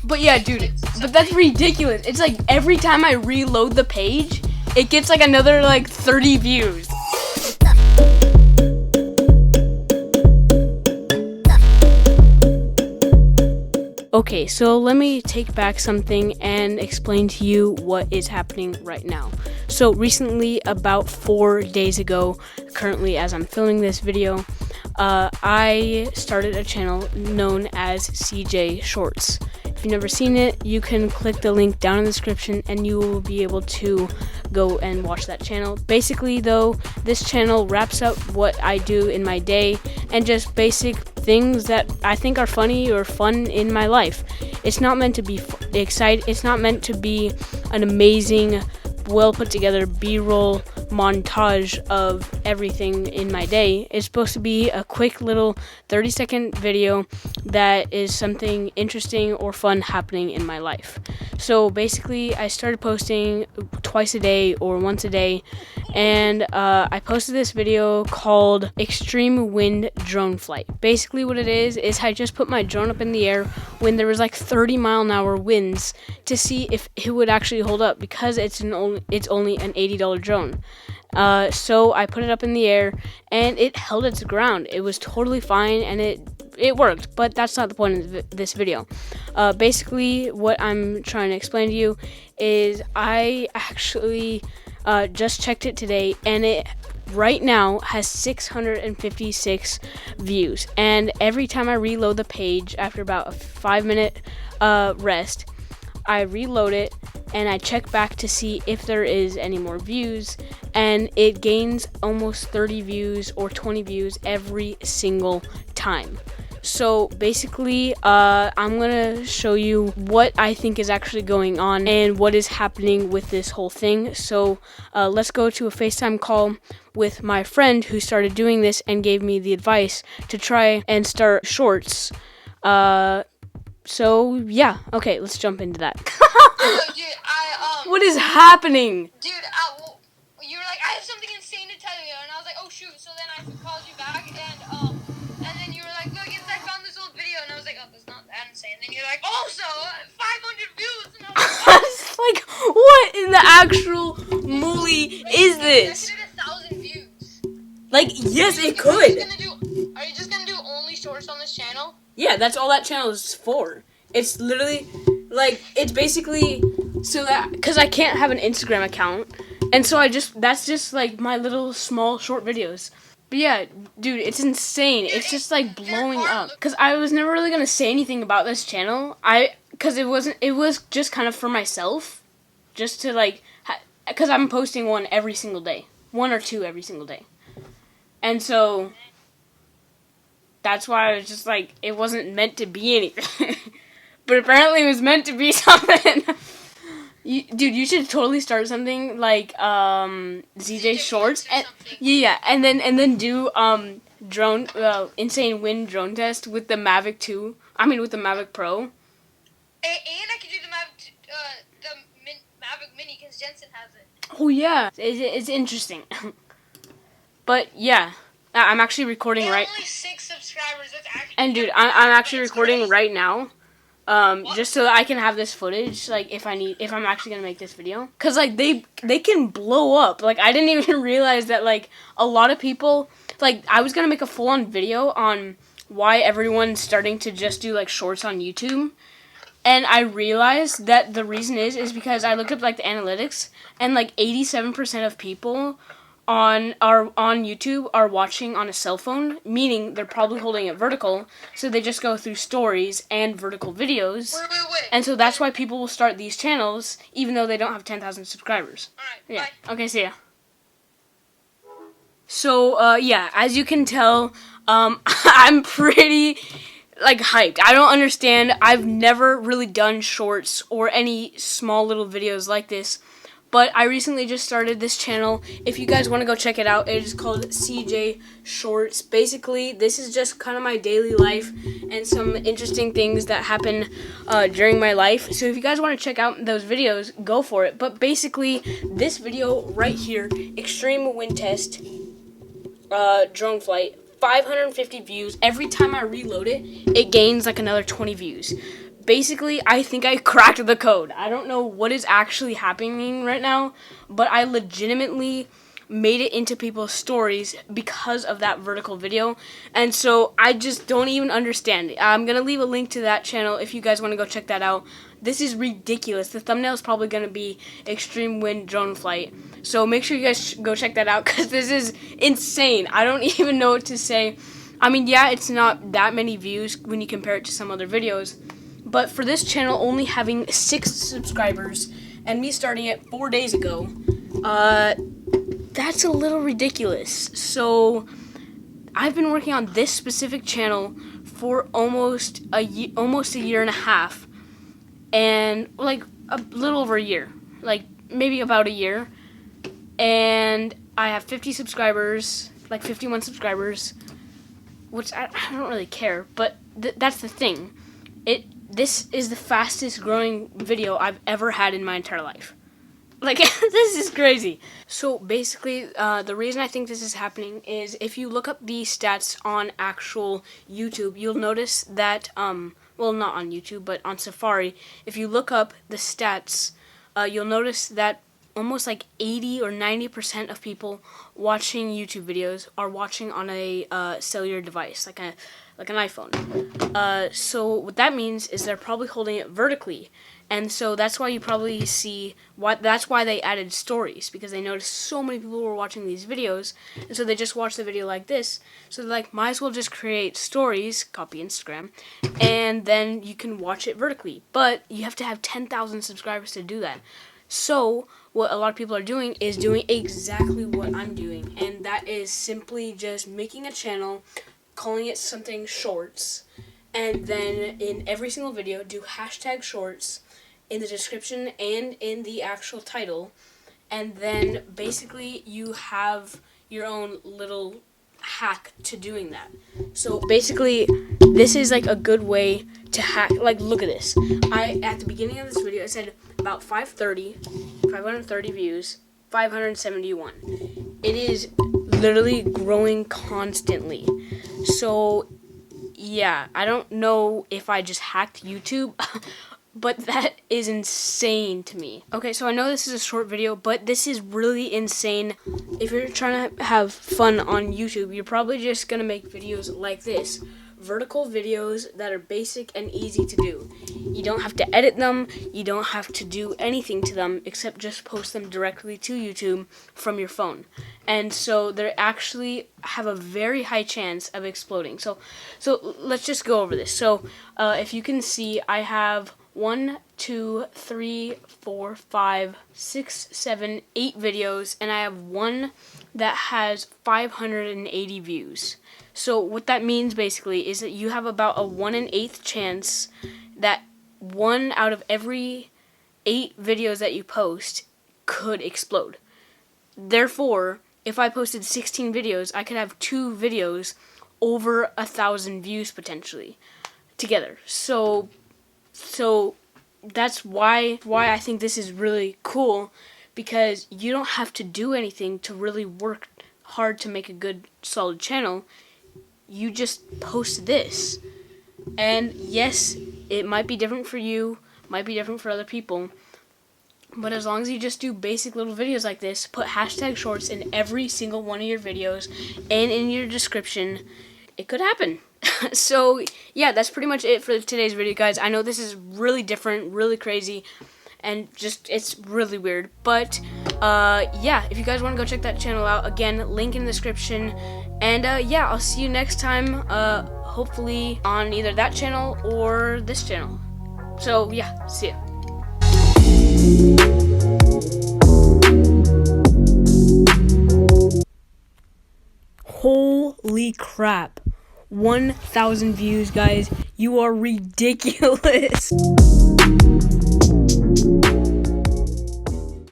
But yeah, dude, but that's ridiculous. It's like every time I reload the page, it gets like another like 30 views. Okay, so let me take back something and explain to you what is happening right now. So recently, about 4 days ago, currently as I'm filming this video, I started a channel known as CJ Shorts. If you've never seen it, you can click the link down in the description and you will be able to go and watch that channel. Basically though, this channel wraps up what I do in my day and just basic things that I think are funny or fun in my life. It's not meant to be exciting. It's not meant to be an amazing, well put together B-roll montage of everything in my day. It's supposed to be a quick little 30-second video that is something interesting or fun happening in my life. So basically I started posting twice a day or once a day, and I posted this video called Extreme Wind Drone Flight. Basically what it is I just put my drone up in the air when there was like 30-mile-an-hour winds to see if it would actually hold up, because it's only an $80 drone. So I put it up in the air and it held its ground. It was totally fine and it worked, but that's not the point of this video. Basically what I'm trying to explain to you is I actually just checked it today, and it right now has 656 views, and every time I reload the page after about a 5-minute rest, I reload it and I check back to see if there is any more views, and it gains almost 30 views or 20 views every single time. So basically, I'm gonna show you what I think is actually going on and what is happening with this whole thing. So let's go to a FaceTime call with my friend who started doing this and gave me the advice to try and start shorts. So yeah, okay, let's jump into that. Dude, What is happening? Dude, you were like, I have something insane to tell you, and I was like, oh shoot. So then I called you back, and then you were like, look, I found this old video, and I was like, oh, that's not that insane. And then you're like, also 500 views, and I was Like, what in the actual moly is this? That could have 1,000 views. Like, yes, it could. Are you just gonna do only shorts on this channel? Yeah, that's all that channel is for. It's literally, like, it's basically, so that, because I can't have an Instagram account, and so that's just, like, my little small short videos. But yeah, dude, it's insane. It's just, like, blowing up. Because I was never really going to say anything about this channel. Because it was just kind of for myself, just to, like, because I'm posting one every single day. 1 or 2 every single day. And so that's why I was just like, it wasn't meant to be anything. But apparently it was meant to be something. Dude, you should totally start something like ZJ Shorts. And, yeah, and then do insane wind drone test with the Mavic 2. I mean with the Mavic Pro. And I could do the Mavic Mini because Jensen has it. Oh yeah, it's interesting. But yeah, I'm actually recording right. Only 6 subscribers. That's actually. And dude, I'm actually recording right now, just so that I can have this footage, like if I'm actually gonna make this video, cause like they can blow up. Like I didn't even realize that like a lot of people, like I was gonna make a full-on video on why everyone's starting to just do like shorts on YouTube. And I realized that the reason is because I looked up like the analytics, and like 87% of people on YouTube are watching on a cell phone, meaning they're probably holding it vertical, so they just go through stories and vertical videos. Wait. And so that's why people will start these channels, even though they don't have 10,000 subscribers. Alright, Yeah. bye. Okay, see ya. So, yeah, as you can tell, I'm pretty, like, hyped. I don't understand. I've never really done shorts or any small little videos like this. But I recently just started this channel. If you guys want to go check it out, it is called CJ Shorts. Basically, this is just kind of my daily life and some interesting things that happen during my life. So if you guys want to check out those videos, go for it. But basically, this video right here, Extreme Wind Test, Drone Flight, 550 views. Every time I reload it, it gains like another 20 views. basically, I think I cracked the code. I don't know what is actually happening right now, but I legitimately made it into people's stories because of that vertical video. And so I just don't even understand it. I'm going to leave a link to that channel if you guys want to go check that out. This is ridiculous. The thumbnail is probably going to be Extreme Wind Drone Flight. So make sure you guys go check that out because this is insane. I don't even know what to say. I mean, yeah, it's not that many views when you compare it to some other videos. But for this channel only having 6 subscribers and me starting it 4 days ago, that's a little ridiculous. So I've been working on this specific channel for almost a year and a half, and like a little over a year, like maybe about a year, and I have 50 subscribers, like 51 subscribers, which I don't really care, but that's the thing. This is the fastest growing video I've ever had in my entire life. Like, this is crazy. So basically, the reason I think this is happening is if you look up the stats on actual YouTube, you'll notice that, well, not on YouTube, but on Safari, if you look up the stats, you'll notice that almost like 80 or 90% of people watching YouTube videos are watching on a cellular device, like an iPhone. So what that means is they're probably holding it vertically. And so that's why you probably see that's why they added stories, because they noticed so many people were watching these videos, and so they just watched the video like this. So they're like, might as well just create stories, copy Instagram, and then you can watch it vertically. But you have to have 10,000 subscribers to do that. So what a lot of people are doing is doing exactly what I'm doing, and that is simply just making a channel, calling it something shorts, and then in every single video do hashtag shorts in the description and in the actual title, and then basically you have your own little hack to doing that. So basically this is like a good way to hack. Like, look at this. At the beginning of this video I said about 530 views, 571. It is literally growing constantly. So yeah, I don't know if I just hacked YouTube, but that is insane to me. Okay, so I know this is a short video, but this is really insane. If you're trying to have fun on YouTube, you're probably just gonna make videos like this. Vertical videos that are basic and easy to do. You don't have to edit them, you don't have to do anything to them except just post them directly to YouTube from your phone. And so they actually have a very high chance of exploding. So let's just go over this. So if you can see, I have 1, 2, 3, 4, 5, 6, 7, 8 videos, and I have one that has 580 views. So what that means basically is that you have about a 1 in 8th chance that 1 out of every 8 videos that you post could explode. Therefore, if I posted 16 videos, I could have 2 videos over 1,000 views potentially together. So that's why I think this is really cool, because you don't have to do anything to really work hard to make a good solid channel. You just post this, and yes, it might be different for you, might be different for other people, but as long as you just do basic little videos like this, put hashtag shorts in every single one of your videos and in your description, it could happen. So yeah, that's pretty much it for today's video, guys. I know this is really different, really crazy, and just it's really weird, but yeah, if you guys want to go check that channel out, again, link in the description. And yeah, I'll see you next time, hopefully on either that channel or this channel. So yeah, see ya. Holy crap. 1,000 views, guys. You are ridiculous.